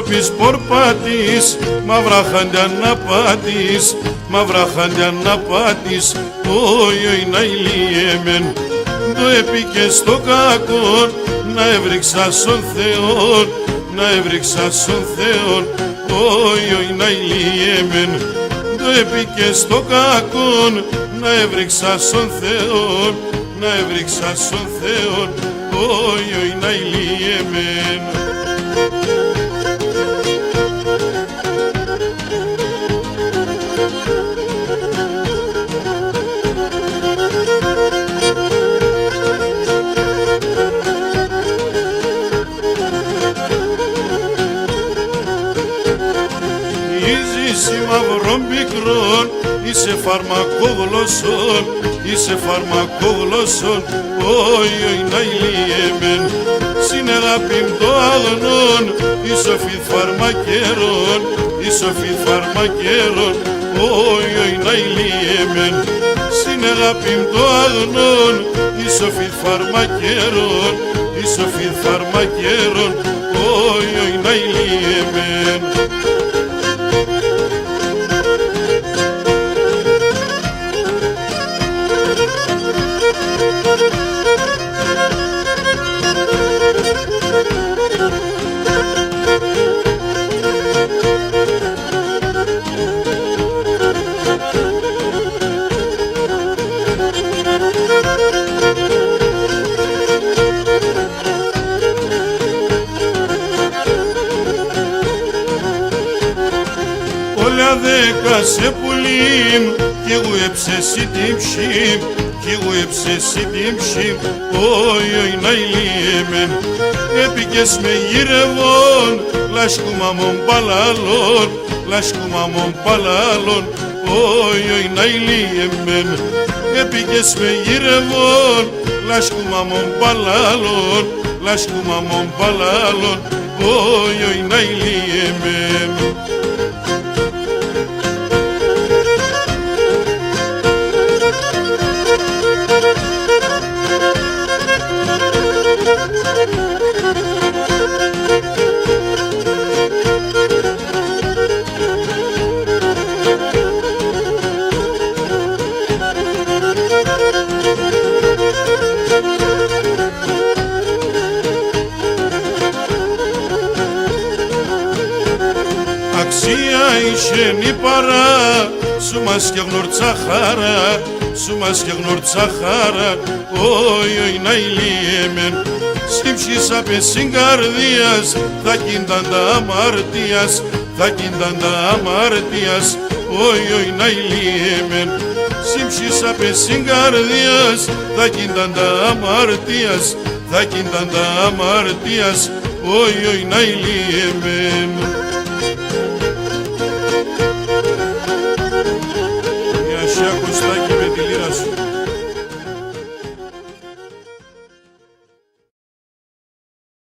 Ευρώπης πορπάτης, μαύρα χάντια να πάτης, μαύρα χάντια να πάτης, όι να ηλίεμεν. Το έπικε στο κακόν, να έβριξα στον Θεόν, να έβριξα στον Θεόν, όι να ηλίεμεν. Το έπικε στο κακόν, να έβριξα στον Θεόν, να έβριξα στον Θεόν, όι να ηλίεμεν. Είσαι μαυρών πικρών, είσαι φαρμακόγλωσσον, είσαι φαρμακόγλωσσον, όι να ηλίεμεν. Συνεγάπην το αγνών, είσαι φιθ φαρμακέρον, είσαι φιθ φαρμακέρον, όι να ηλίεμεν. Συνεγάπην το αγνών, είσαι φιθ φαρμακέρον, είσαι φιθ φαρμακέρον, όι να ηλίεμεν. Όλα δέκα σε πουλήμ, κι εγώ έψεσαι την ψήμ, κι εγώ έψεσαι την ψήμ, όι να ηλίεμεν. Έπικες με γυρευόν, λάσκουμα μον παλάλον, λάσκουμα μον παλάλον, όι να ηλίεμεν. Έπικες με γυρευόν, λάσκουμα μον παλάλον, λάσκουμα μον παλάλον, όι να ηλίεμεν. Αξία είσεν η παρά, σου μας και γνωρτσαχάρα, σου μας και γνωρτσαχάρα, όι να ηλίεμεν. Σύμψης απ' εσύν καρδίας, θα κίνταν τα αμαρτίας, θα κίνταν τα αμαρτίας, όι να ηλίεμεν. Σύμψης απ' εσύν καρδίας, θα κίνταν τα αμαρτίας, θα κίνταν τα αμαρτίας, όι να ηλίεμεν.